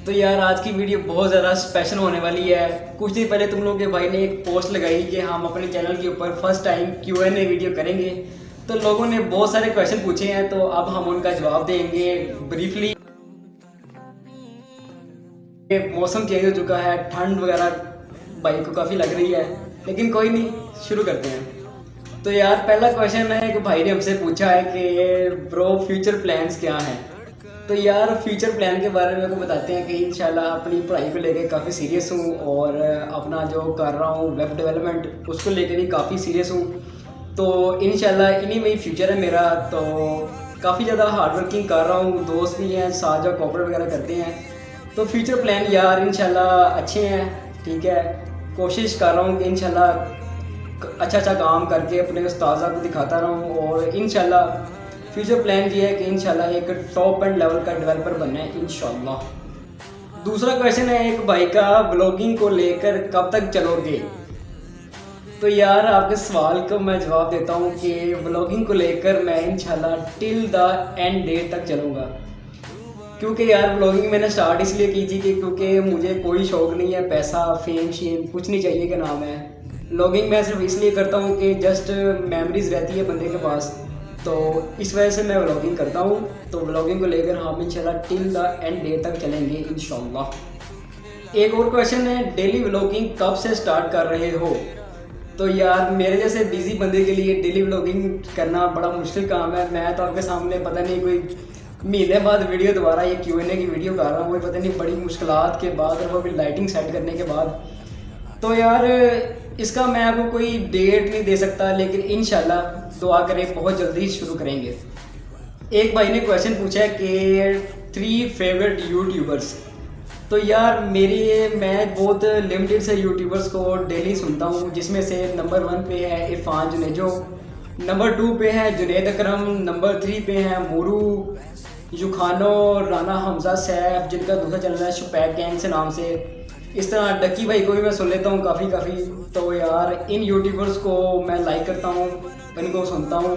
तो यार आज की वीडियो बहुत ज़्यादा स्पेशल होने वाली है। कुछ दिन पहले तुम लोग के भाई ने एक पोस्ट लगाई कि हम अपने चैनल के ऊपर फर्स्ट टाइम Q&A वीडियो करेंगे। तो लोगों ने बहुत सारे क्वेश्चन पूछे हैं, तो अब हम उनका जवाब देंगे ब्रीफली। मौसम चेंज हो चुका है, ठंड वगैरह भाई को काफ़ी लग रही है, लेकिन कोई नहीं, शुरू करते हैं। तो यार पहला क्वेश्चन है कि भाई ने हमसे पूछा है कि ब्रो फ्यूचर प्लान्स क्या हैं। तो यार फ्यूचर प्लान के बारे में को बताते हैं कि इंशाल्लाह अपनी पढ़ाई को लेकर काफ़ी सीरियस हूँ और अपना जो कर रहा हूँ वेब डेवलपमेंट उसको लेकर भी काफ़ी सीरियस हूँ। तो इंशाल्लाह इन्हीं में ही फ्यूचर है मेरा। तो काफ़ी ज़्यादा हार्ड वर्किंग कर रहा हूँ, दोस्त भी हैं साथ जो कॉर्पोरेट वगैरह करते हैं। तो फ्यूचर प्लान यार इंशाल्लाह अच्छे हैं, ठीक है। कोशिश कर रहा हूँ कि इंशाल्लाह अच्छा काम करके अपने उस्ताज़ा को दिखाता रहूँ और इंशाल्लाह फ्यूचर प्लान ये है कि इंशाल्लाह एक टॉप एंड लेवल का डेवलपर बनना है इंशाल्लाह। दूसरा क्वेश्चन है एक भाई का, ब्लॉगिंग को लेकर कब तक चलोगे। तो यार आपके सवाल को मैं जवाब देता हूँ कि ब्लॉगिंग को लेकर मैं इंशाल्लाह टिल द एंड डेट तक चलूँगा। क्योंकि यार ब्लॉगिंग मैंने स्टार्ट इसलिए की थी कि क्योंकि मुझे कोई शौक़ नहीं है, पैसा फेम शेम कुछ नहीं चाहिए का नाम है। ब्लॉगिंग मैं सिर्फ इसलिए करता हूँ कि जस्ट मेमोरीज रहती है बंदे के पास, तो इस वजह से मैं व्लॉगिंग करता हूँ। तो व्लॉगिंग को लेकर हम इंशाल्लाह टिल द एंड डे तक चलेंगे इंशाल्लाह। एक और क्वेश्चन है, डेली व्लॉगिंग कब से स्टार्ट कर रहे हो। तो यार मेरे जैसे बिजी बंदे के लिए डेली व्लॉगिंग करना बड़ा मुश्किल काम है। मैं तो आपके सामने पता नहीं कोई महीने बाद वीडियो दोबारा ये Q&A की वीडियो कर रहा हूँ, पता नहीं बड़ी मुश्किलात के बाद और वो भी लाइटिंग सेट करने के बाद। तो यार इसका मैं आपको कोई डेट नहीं दे सकता, लेकिन इंशाल्लाह दुआ करें बहुत जल्दी शुरू करेंगे। एक भाई ने क्वेश्चन पूछा है कि 3 फेवरेट यूट्यूबर्स। तो यार मैं बहुत लिमिटेड से यूट्यूबर्स को डेली सुनता हूँ, जिसमें से नंबर 1 पे है इरफान जुनेजो, नंबर 2 पे है जुनेद अकरम, नंबर 3 पे है मूरू युखानो, राना हमजा सैफ जिनका दूसरा चैनल है शुपैक गैंग से नाम से। इस तरह डक्की भाई को भी मैं सुन लेता हूँ काफ़ी। तो यार इन यूट्यूबर्स को मैं लाइक करता हूँ, इनको सुनता हूँ।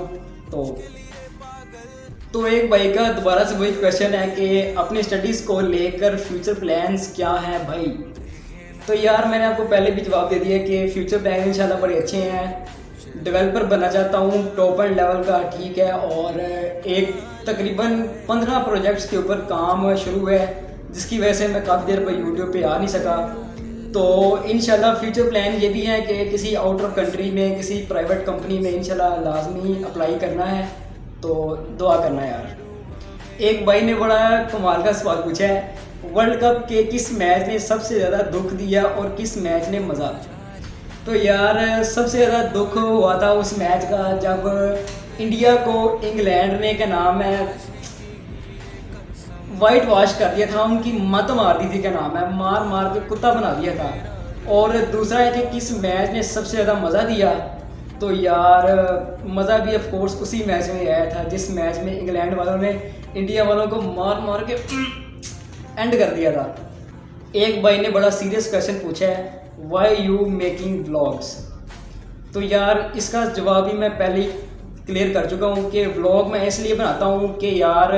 तो एक भाई का दोबारा से वही क्वेश्चन है कि अपनी स्टडीज़ को लेकर फ्यूचर प्लान्स क्या हैं भाई। तो यार मैंने आपको पहले भी जवाब दे दिया कि फ्यूचर प्लान इंशाल्लाह बड़े अच्छे हैं। डेवलपर बनना चाहता हूँ टॉप एंड लेवल का, ठीक है। और एक तकरीबन 15 प्रोजेक्ट्स के ऊपर काम शुरू है, जिसकी वजह से मैं काफ़ी देर पर यूट्यूब पे आ नहीं सका। तो इंशाल्लाह फ्यूचर प्लान ये भी है कि किसी आउट ऑफ कंट्री में किसी प्राइवेट कंपनी में इंशाल्लाह लाजमी अप्लाई करना है, तो दुआ करना है यार। एक भाई ने बड़ा कमाल का सवाल पूछा है, वर्ल्ड कप के किस मैच ने सबसे ज़्यादा दुख दिया और किस मैच ने मज़ा। तो यार सबसे ज़्यादा दुख हुआ था उस मैच का जब इंडिया को इंग्लैंड ने, क्या नाम है, वाइट वॉश कर दिया था, उनकी मत मार दी थी, क्या नाम है, मार के कुत्ता बना दिया था। और दूसरा है कि किस मैच ने सबसे ज़्यादा मज़ा दिया। तो यार मज़ा भी ऑफ कोर्स उसी मैच में आया था जिस मैच में इंग्लैंड वालों ने इंडिया वालों को मार के एंड कर दिया था। एक भाई ने बड़ा सीरियस क्वेश्चन पूछा है, वाई यू मेकिंग व्लॉग्स। तो यार इसका जवाब भी मैं पहले ही क्लियर कर चुका हूँ कि व्लॉग मैं इसलिए बनाता हूँ कि यार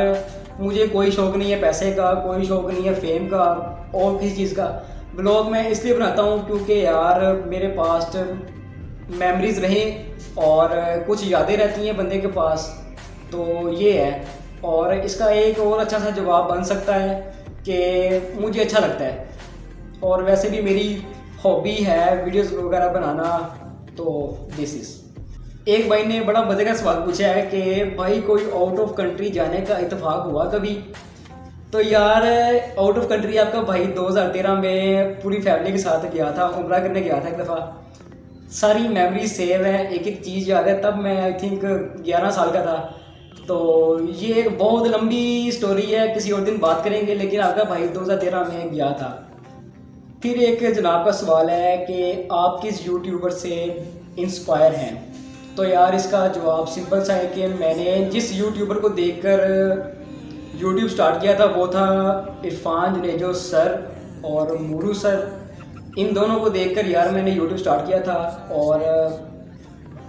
मुझे कोई शौक़ नहीं है पैसे का, कोई शौक़ नहीं है फेम का और किसी चीज़ का। व्लॉग मैं इसलिए बनाता हूँ क्योंकि यार मेरे पास मेमोरीज रहें और कुछ यादें रहती हैं बंदे के पास, तो ये है। और इसका एक और अच्छा सा जवाब बन सकता है कि मुझे अच्छा लगता है और वैसे भी मेरी हॉबी है वीडियोस वगैरह बनाना। तो दिस इज़। एक भाई ने बड़ा मज़े का सवाल पूछा है कि भाई कोई आउट ऑफ कंट्री जाने का इत्तेफाक हुआ कभी। तो यार आउट ऑफ कंट्री आपका भाई 2013 में पूरी फैमिली के साथ गया था, उम्रा करने गया था एक दफ़ा। सारी मेमोरी सेव है, एक चीज़ याद है, तब मैं आई थिंक 11 साल का था। तो ये एक बहुत लंबी स्टोरी है, किसी और दिन बात करेंगे, लेकिन आपका भाई 2013 में गया था। फिर एक जनाब का सवाल है कि आप किस यूट्यूबर से इंस्पायर हैं। तो यार इसका जवाब सिंपल सा है कि मैंने जिस यूट्यूबर को देखकर यूट्यूब स्टार्ट किया था वो था इरफान जुनेजो सर और मूरू सर। इन दोनों को देखकर यार मैंने यूट्यूब स्टार्ट किया था और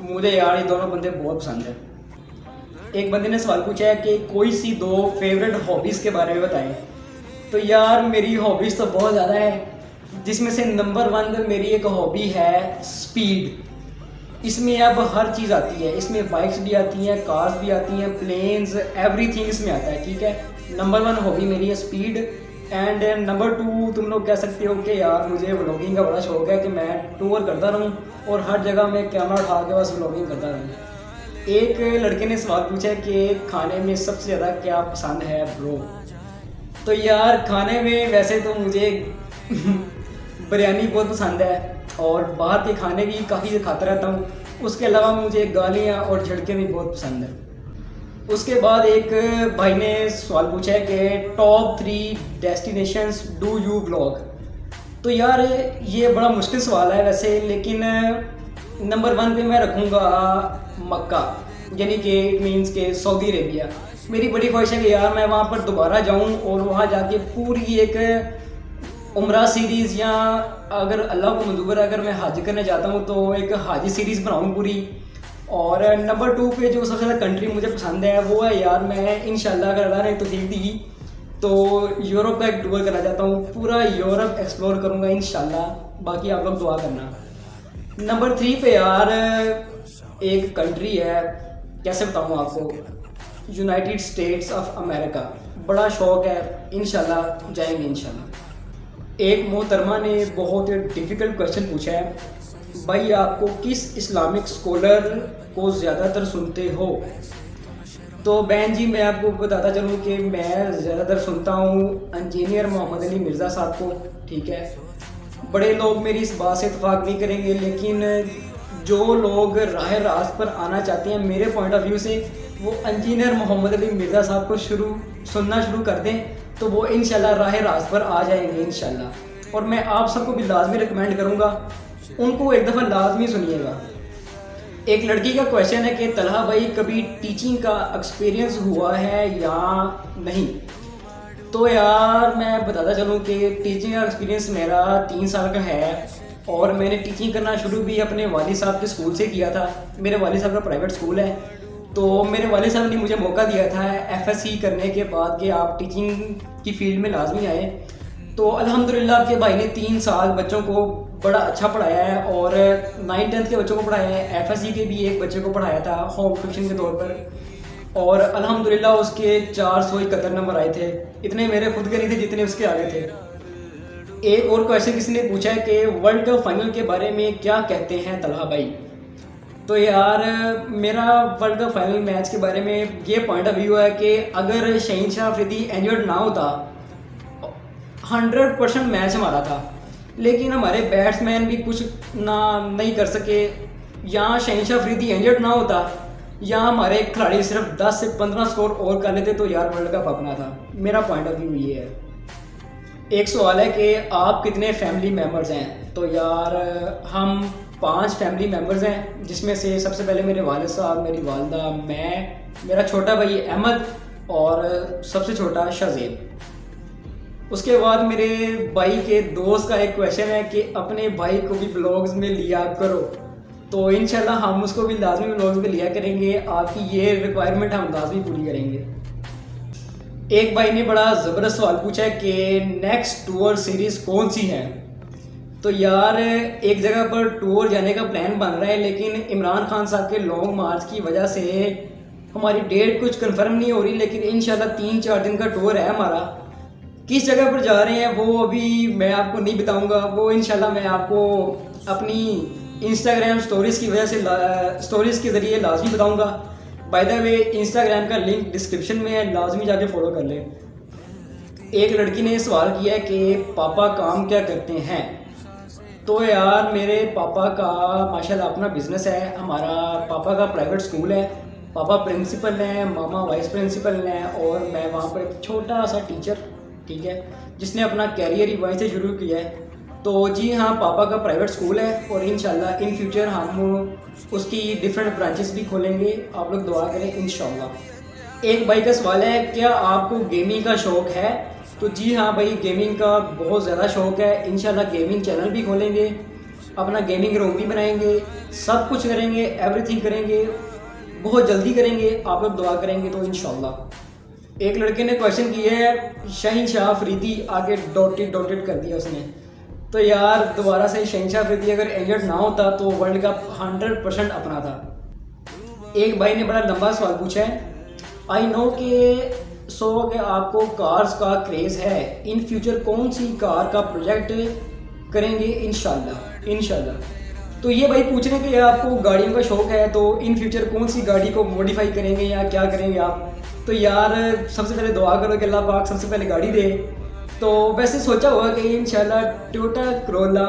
मुझे यार ये दोनों बंदे बहुत पसंद हैं। एक बंदे ने सवाल पूछा है कि कोई सी 2 फेवरेट हॉबीज़ के बारे में बताएं। तो यार मेरी हॉबीज़ तो बहुत ज़्यादा है, जिसमें से नंबर 1 मेरी एक हॉबी है स्पीड। इसमें अब हर चीज़ आती है, इसमें बाइक्स भी आती हैं, कार्स भी आती हैं, प्लेन्स, एवरीथिंग इसमें आता है, ठीक है। नंबर 1 हॉबी मेरी है स्पीड। एंड नंबर 2 तुम लोग कह सकते हो कि यार मुझे व्लॉगिंग का बड़ा शौक है कि मैं टूर करता रहूँ और हर जगह में कैमरा उठा के बस व्लॉगिंग करता रहूँ। एक लड़के ने सवाल पूछा कि खाने में सबसे ज़्यादा क्या पसंद है ब्रो। तो यार खाने में वैसे तो मुझे बिरयानी बहुत पसंद है और बाहर के खाने भी काफ़ी खाता रहता हूँ। उसके अलावा मुझे गालियाँ और झड़के भी बहुत पसंद है। उसके बाद एक भाई ने सवाल पूछा है कि top 3 destinations do you vlog. तो यार ये बड़ा मुश्किल सवाल है वैसे, लेकिन नंबर 1 पे मैं रखूँगा मक्का, यानी कि इट मीन्स के सऊदी अरेबिया। मेरी बड़ी ख्वाहिश है कि यार मैं वहाँ पर दोबारा जाऊँ और वहाँ जाके पूरी एक उम्रा सीरीज़, या अगर अल्लाह को मंजूर है अगर मैं हज करने जाता हूँ तो एक हाजी सीरीज़ बनाऊँ पूरी। और नंबर 2 पे जो सबसे ज़्यादा कंट्री मुझे पसंद है वो है यार, मैं इंशाल्लाह अगर अल्लाह ने तौफीक दी तो यूरोप का एक टूर करना चाहता हूँ, पूरा यूरोप एक्सप्लोर करूँगा इंशाल्लाह। बाकी आप लोग दुआ करना। नंबर 3 पे यार एक कंट्री है, कैसे बताऊँ आपको, यूनाइटेड स्टेट्स ऑफ अमेरिका। बड़ा शौक़ है, इंशाल्लाह जाएंगे इंशाल्लाह। एक मोहतरमा ने बहुत डिफ़िकल्ट क्वेश्चन पूछा है, भाई आपको किस इस्लामिक स्कॉलर को ज़्यादातर सुनते हो। तो बहन जी मैं आपको बताता चलूँ कि मैं ज़्यादातर सुनता हूँ इंजीनियर मोहम्मद अली मिर्ज़ा साहब को, ठीक है। बड़े लोग मेरी इस बात से इत्तेफाक नहीं करेंगे, लेकिन जो लोग राह रास्त पर आना चाहते हैं मेरे पॉइंट ऑफ व्यू से, वो इंजीनियर मोहम्मद अली मिर्ज़ा साहब को सुनना शुरू कर दें तो वो इंशाल्लाह राह रास्त पर आ जाएंगे इंशाल्लाह। और मैं आप सबको भी लाजमी रिकमेंड करूँगा, उनको एक दफ़ा लाजमी सुनिएगा। एक लड़की का क्वेश्चन है कि तलहा भाई कभी टीचिंग का एक्सपीरियंस हुआ है या नहीं। तो यार मैं बताता चलूँ कि टीचिंग का एक्सपीरियंस मेरा 3 साल का है और मैंने टीचिंग करना शुरू भी अपने वालिद साहब के स्कूल से किया था। मेरे वालिद साहब का प्राइवेट स्कूल है, तो मेरे वालिद साहब ने मुझे मौका दिया था एफएससी करने के बाद कि आप टीचिंग की फील्ड में लाजमी आए। तो अल्हम्दुलिल्लाह आपके भाई ने 3 साल बच्चों को बड़ा अच्छा पढ़ाया है और 9th-10th के बच्चों को पढ़ाया है, एफएससी के भी एक बच्चे को पढ़ाया था होम ट्यूशन के तौर पर, और अल्हम्दुलिल्लाह उसके 471 नंबर आए थे। इतने मेरे खुद के नहीं थे जितने उसके आगे थे। एक और क्वेश्चन किसी ने पूछा है कि वर्ल्ड कप फाइनल के बारे में क्या कहते हैं तलहा भाई। तो यार मेरा वर्ल्ड कप फाइनल मैच के बारे में ये पॉइंट ऑफ व्यू है कि अगर शहीनशाह अफरीदी इंजर्ड ना होता, 100% मैच हमारा था, लेकिन हमारे बैट्समैन भी कुछ नहीं कर सके। या शहीनशाह अफरीदी इंजर्ड ना होता या हमारे खिलाड़ी सिर्फ 10 से 15 स्कोर और कर लेते तो यार वर्ल्ड कप अपना था। मेरा पॉइंट ऑफ व्यू ये है। एक सवाल है कि आप कितने फैमिली मेम्बर्स हैं। तो यार हम 5 फैमिली मेम्बर्स हैं, जिसमें से सबसे पहले मेरे वालिद साहब, मेरी वालदा, मैं, मेरा छोटा भाई अहमद और सबसे छोटा शाहज़ेब। उसके बाद मेरे भाई के दोस्त का एक क्वेश्चन है कि अपने भाई को भी ब्लॉग्स में लिया करो। तो इंशाल्लाह हम उसको भी लाजमी ब्लॉग्स में लिया करेंगे, आपकी ये रिक्वायरमेंट हम लाजमी पूरी करेंगे। एक भाई ने बड़ा ज़बरदस्त सवाल पूछा है कि नेक्स्ट टूर सीरीज़ कौन सी है। तो यार एक जगह पर टूर जाने का प्लान बन रहा है, लेकिन इमरान खान साहब के लॉन्ग मार्च की वजह से हमारी डेट कुछ कंफर्म नहीं हो रही, लेकिन इंशाल्लाह 3-4 दिन का टूर है हमारा। किस जगह पर जा रहे हैं वो अभी मैं आपको नहीं बताऊंगा, वो इंशाल्लाह मैं आपको अपनी इंस्टाग्राम स्टोरीज़ की वजह से स्टोरीज़ के ज़रिए लाजमी बताऊंगा। बाय द वे इंस्टाग्राम का लिंक डिस्क्रिप्शन में है, लाजमी जाके फॉलो कर ले। एक लड़की ने सवाल किया है कि पापा काम क्या करते हैं। तो यार मेरे पापा का माशाल्लाह अपना बिजनेस है। हमारा पापा का प्राइवेट स्कूल है, पापा प्रिंसिपल हैं, मामा वाइस प्रिंसिपल हैं और मैं वहाँ पर एक छोटा सा टीचर, ठीक है, जिसने अपना कैरियर ही वहीं से शुरू किया है। तो जी हाँ, पापा का प्राइवेट स्कूल है और इंशाल्लाह इन फ्यूचर हम उसकी डिफरेंट ब्रांचेस भी खोलेंगे। आप लोग दुआ करें इंशाल्लाह। एक भाई का सवाल है, क्या आपको गेमिंग का शौक़ है। तो जी हाँ भाई, गेमिंग का बहुत ज़्यादा शौक़ है। इंशाल्लाह गेमिंग चैनल भी खोलेंगे, अपना गेमिंग रूम भी बनाएंगे, सब कुछ करेंगे, एवरीथिंग करेंगे, बहुत जल्दी करेंगे। आप लोग दुआ करेंगे तो इंशाल्लाह। एक लड़के ने क्वेश्चन किया है शहनशाह अफरीदी, आगे डॉटेड कर दिया उसने। तो यार दोबारा से शहनशाह अफरीदी अगर इंजर्ड ना होता तो वर्ल्ड कप 100% अपना था। एक भाई ने बड़ा लंबा सवाल पूछा है, आई नो कि आपको कार्स का क्रेज़ है, इन फ्यूचर कौन सी कार का प्रोजेक्ट करेंगे इंशाल्लाह। तो ये भाई पूछ रहे हैं कि आपको गाड़ियों का शौक है, तो इन फ्यूचर कौन सी गाड़ी को मॉडिफाई करेंगे या क्या करेंगे आप। तो यार सबसे पहले दुआ करो कि अल्लाह पाक सबसे पहले गाड़ी दे। तो वैसे सोचा हुआ कि इंशाल्लाह टोयोटा करोला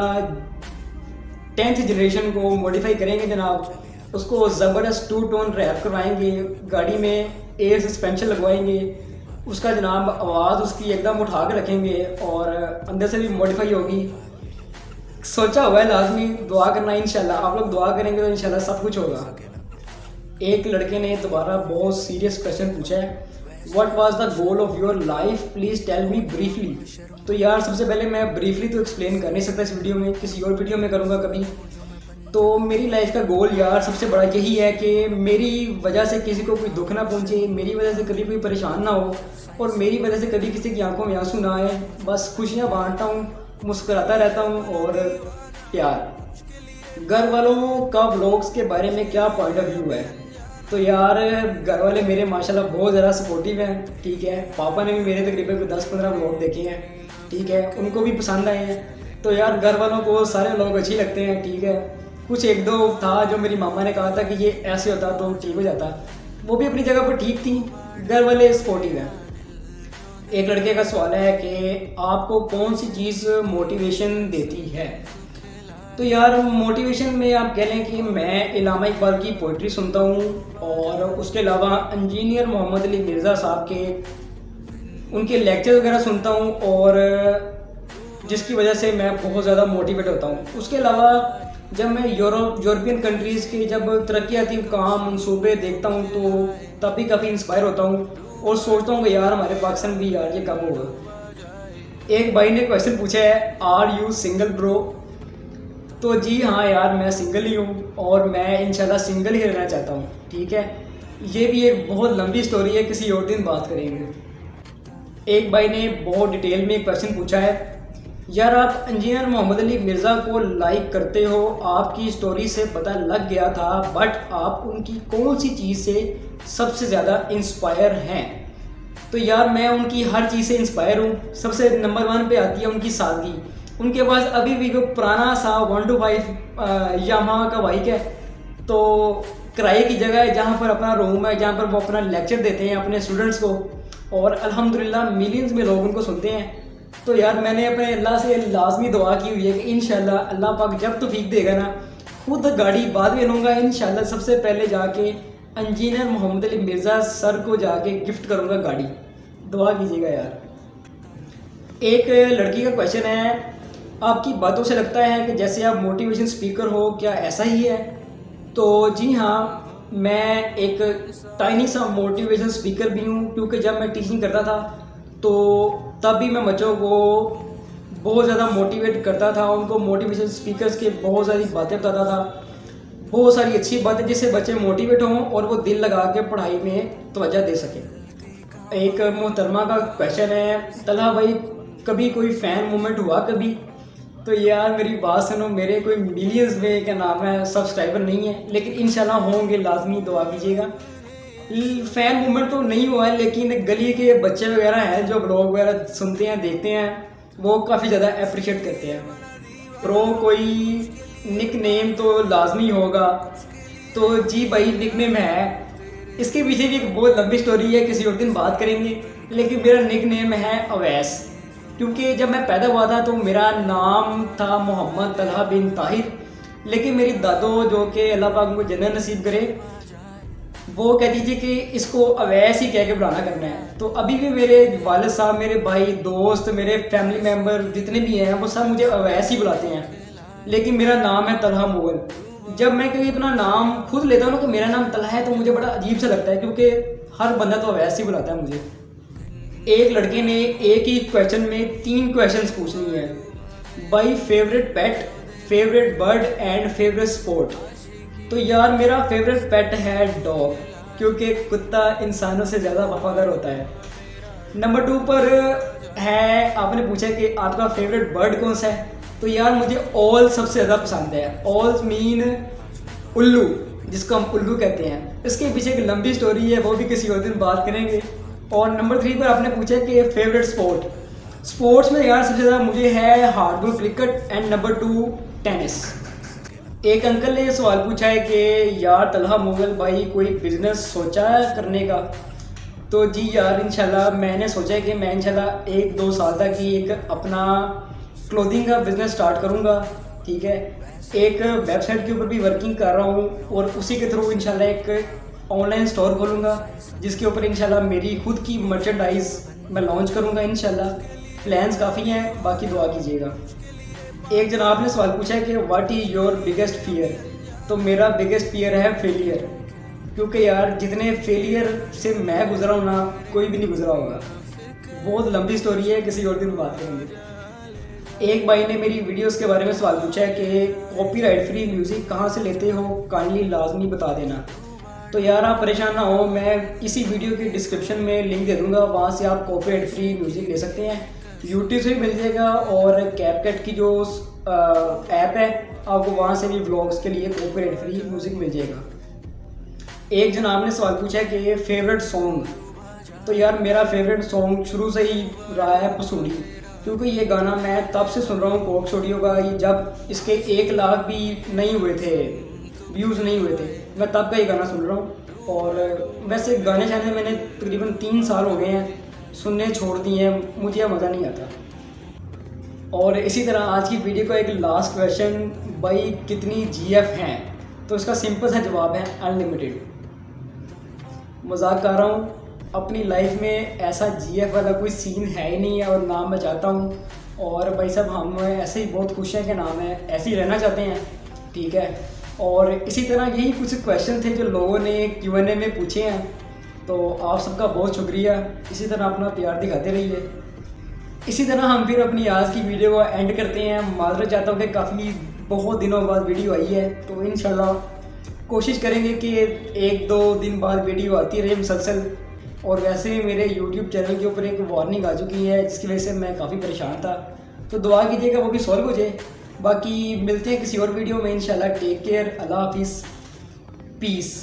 10th जनरेशन को मॉडिफाई करेंगे जनाब, उसको ज़बरदस्त 2 टोन रैप करवाएंगे, गाड़ी में एयर सस्पेंशन लगवाएंगे, उसका जनाब आवाज़ उसकी एकदम उठा के रखेंगे और अंदर से भी मॉडिफाई होगी। सोचा हुआ है, लाजमी दुआ करना इंशाल्लाह, आप लोग दुआ करेंगे तो इंशाल्लाह सब कुछ होगा। एक लड़के ने दोबारा बहुत सीरियस क्वेश्चन पूछा है, what was the goal of your life, please tell me briefly. तो यार सबसे पहले मैं ब्रीफली तो एक्सप्लेन कर नहीं सकता इस वीडियो में, किसी और वीडियो में करूँगा कभी। तो मेरी लाइफ का गोल यार सबसे बड़ा यही है कि मेरी वजह से किसी को कोई दुख ना पहुँचे, मेरी वजह से कभी कोई परेशान ना हो और मेरी वजह से कभी किसी की आंखों में आंसू ना आए। बस खुशियाँ बांटता हूँ, मुस्कुराता रहता हूँ और प्यार। घर वालों का व्लॉग्स के बारे में क्या पॉइंट ऑफ व्यू है। तो यार घर वाले मेरे माशाल्लाह बहुत ज़्यादा सपोर्टिव हैं, ठीक है। पापा ने भी मेरे तकरीबन 10-15 व्लॉग देखे हैं, ठीक है, उनको भी पसंद आए हैं। तो यार घर वालों को सारे व्लॉग अच्छे लगते हैं, ठीक है। कुछ एक दो था जो मेरी मामा ने कहा था कि ये ऐसे होता तो ठीक हो जाता, वो भी अपनी जगह पर ठीक थी। घर वाले सपोर्टिव हैं। एक लड़के का सवाल है कि आपको कौन सी चीज़ मोटिवेशन देती है। तो यार मोटिवेशन में आप कह लें कि मैं इल्लामा इकबाल की पोइट्री सुनता हूँ और उसके अलावा इंजीनियर मोहम्मद अली मिर्ज़ा साहब के उनके लेक्चर वगैरह सुनता हूँ और जिसकी वजह से मैं बहुत ज़्यादा मोटिवेट होता हूँ। उसके अलावा जब मैं यूरोपियन कंट्रीज़ के जब तरक्याती काम मनसूबे देखता हूँ तो तब भी काफ़ी इंस्पायर होता हूँ और सोचता हूँ कि यार हमारे पाकिस्तान भी यार ये कब होगा। एक भाई ने क्वेश्चन पूछा है, आर यू सिंगल ब्रो। तो जी हाँ यार मैं सिंगल ही हूँ और मैं इंशाल्लाह सिंगल ही रहना चाहता हूँ, ठीक है। ये भी एक बहुत लंबी स्टोरी है, किसी और दिन बात करेंगे। एक भाई ने बहुत डिटेल में एक क्वेश्चन पूछा है, यार आप इंजीनियर मोहम्मद अली मिर्ज़ा को लाइक करते हो, आपकी स्टोरी से पता लग गया था, बट आप उनकी कौन सी चीज़ से सबसे ज़्यादा इंस्पायर हैं। तो यार मैं उनकी हर चीज़ से इंस्पायर हूँ। सबसे नंबर 1 पे आती है उनकी सादगी। उनके पास अभी भी कोई पुराना सा 125 यामाहा का बाइक है, तो किराए की जगह है जहाँ पर अपना रूम है, जहाँ पर वो अपना लेक्चर देते हैं अपने स्टूडेंट्स को और अल्हम्दुलिल्लाह मिलियंस में लोग उनको सुनते हैं। तो यार मैंने अपने अल्लाह से लाजमी दुआ की हुई है कि इंशाल्लाह अल्लाह पाक जब तौफीक देगा ना, खुद गाड़ी बाद में लूँगा इंशाल्लाह। सबसे पहले जाके इंजीनियर मोहम्मद अली मिर्ज़ा सर को जाके गिफ्ट करूँगा गाड़ी, दुआ कीजिएगा यार। एक लड़की का क्वेश्चन है, आपकी बातों से लगता है कि जैसे आप मोटिवेशन स्पीकर हो, क्या ऐसा ही है। तो जी हाँ, मैं एक टाइनी सा मोटिवेशन स्पीकर भी हूँ, क्योंकि जब मैं टीचिंग करता था तो तब भी मैं बच्चों को बहुत ज़्यादा मोटिवेट करता था, उनको मोटिवेशन स्पीकर्स के बहुत सारी बातें बताता था, बहुत सारी अच्छी बातें जिससे बच्चे मोटिवेट हों और वो दिल लगा के पढ़ाई में तवज्जो दे सकें। एक मोहतरमा का क्वेश्चन है, तलहा भाई कभी कोई फ़ैन मूवमेंट हुआ कभी। तो यार मेरी बात सुनो, मेरे कोई मिलियंस में क्या नाम है सब्सक्राइबर नहीं है, लेकिन इंशाल्लाह होंगे, लाजमी दुआ कीजिएगा। फ़ैन मूवमेंट तो नहीं हुआ है, लेकिन गली के बच्चे वगैरह हैं जो ब्लॉग वगैरह सुनते हैं देखते हैं, वो काफ़ी ज़्यादा अप्रिशिएट करते हैं। प्रो कोई निक नेम तो लाजमी होगा। तो जी भाई निक नेम है, इसके पीछे भी एक बहुत लंबी स्टोरी है, किसी और दिन बात करेंगे। लेकिन मेरा निक नेम है अवैस, क्योंकि जब मैं पैदा हुआ था तो मेरा नाम था मोहम्मद तलहा बिन ताहिर, लेकिन मेरी दादो जो कि अल्लाह पाक को जन्नत नसीब करे, वो कहती थी कि इसको अवैस ही कह के बुलाना करना है। तो अभी भी मेरे वालिद साहब, मेरे भाई, दोस्त, मेरे फैमिली मेम्बर जितने भी हैं वो सब मुझे अवैस ही बुलाते हैं, लेकिन मेरा नाम है तलहा मुगल। जब मैं कभी अपना नाम खुद लेता हूँ ना कि मेरा नाम तलहा है, तो मुझे बड़ा अजीब सा लगता है, क्योंकि हर बंदा तो अवैस ही बुलाता है मुझे। एक लड़के ने एक ही क्वेश्चन में 3 क्वेश्चंस पूछनी है, by favourite pet, favourite bird and favourite sport. तो यार मेरा फेवरेट पेट है डॉग, क्योंकि कुत्ता इंसानों से ज़्यादा वफादार होता है। नंबर 2 पर है, आपने पूछा कि आपका फेवरेट बर्ड कौन सा है। तो यार मुझे ऑल सबसे ज़्यादा पसंद है। ऑल मीन उल्लू, जिसको हम उल्लू कहते हैं। इसके पीछे एक लंबी स्टोरी है, वो भी किसी और दिन बात करेंगे। और नंबर 3 पर आपने पूछा कि फेवरेट स्पोर्ट्स में यार सबसे ज़्यादा मुझे है हार्डबॉल क्रिकेट एंड नंबर 2 टेनिस। एक अंकल ने सवाल पूछा है कि यार तलहा मुगल भाई कोई बिजनेस सोचा है करने का। तो जी यार इंशाल्लाह मैंने सोचा है कि मैं इंशाल्लाह 1-2 साल तक ही एक अपना क्लोथिंग का बिजनेस स्टार्ट करूँगा। ठीक है, एक वेबसाइट के ऊपर भी वर्किंग कर रहा हूँ और उसी के थ्रू इंशाल्लाह एक ऑनलाइन स्टोर खोलूँगा, जिसके ऊपर इंशाल्लाह मेरी खुद की मर्चेंडाइज मैं लॉन्च करूँगा इंशाल्लाह। प्लान्स काफ़ी हैं, बाकी दुआ कीजिएगा। एक जनाब ने सवाल पूछा है कि what is your biggest fear. तो मेरा बिगेस्ट फियर है फेलियर, क्योंकि यार जितने फेलियर से मैं गुजरा हूँ ना, कोई भी नहीं गुजरा होगा। बहुत लंबी स्टोरी है, किसी और दिन बात करेंगे। एक भाई ने मेरी वीडियोस के बारे में सवाल पूछा है कि कॉपीराइट फ्री म्यूज़िक कहाँ से लेते हो, काइंडली लाजमी बता देना। तो यार आप परेशान ना हो, मैं इसी वीडियो के डिस्क्रिप्शन में लिंक दे दूँगा, वहाँ से आप कॉपीराइट फ्री म्यूज़िक ले सकते हैं। यूट्यूब से भी मिल जाएगा और कैपकट की जो ऐप है आपको वहाँ से भी व्लॉग्स के लिए कॉपीराइट फ्री म्यूज़िक मिल जाएगा। एक जनाब ने सवाल पूछा है कि फेवरेट सॉन्ग। तो यार मेरा फेवरेट सॉन्ग शुरू से ही रहा है पसूड़ी, क्योंकि ये गाना मैं तब से सुन रहा हूँ कोक स्टूडियो का, ये जब इसके 1 लाख भी नहीं हुए थे, व्यूज़ नहीं हुए थे, मैं तब का ये गाना सुन रहा हूँ। और वैसे गाने चैनल मैंने तकरीबन 3 साल हो गए हैं सुनने छोड़ दिए हैं, मुझे यह मज़ा नहीं आता। और इसी तरह आज की वीडियो का एक लास्ट क्वेश्चन, भाई कितनी GF हैं। तो इसका सिंपल सा जवाब है अनलिमिटेड। मजाक कर रहा हूँ, अपनी लाइफ में ऐसा GF वाला कोई सीन है ही नहीं है और ना मैं चाहता हूँ। और भाई साहब हम ऐसे ही बहुत खुश हैं कि नाम है, ऐसे ही रहना चाहते हैं। ठीक है, और इसी तरह यही कुछ क्वेश्चन थे जो लोगों ने Q&A में पूछे हैं, तो आप सबका बहुत शुक्रिया। इसी तरह अपना प्यार दिखाते रहिए। इसी तरह हम फिर अपनी आज की वीडियो को एंड करते हैं। माजरत चाहता हूँ कि काफ़ी बहुत दिनों बाद वीडियो आई है, तो इंशाल्लाह कोशिश करेंगे कि 1-2 दिन बाद वीडियो आती रहे मुसलसल। और वैसे मेरे YouTube चैनल के ऊपर एक वार्निंग आ चुकी है, जिसकी वजह से मैं काफ़ी परेशान था, तो दुआ कीजिएगा वो भी सॉल्व हो जाए। बाकी मिलते हैं किसी और वीडियो में इंशाल्लाह। टेक केयर, अल्लाह हाफिज़, पीस।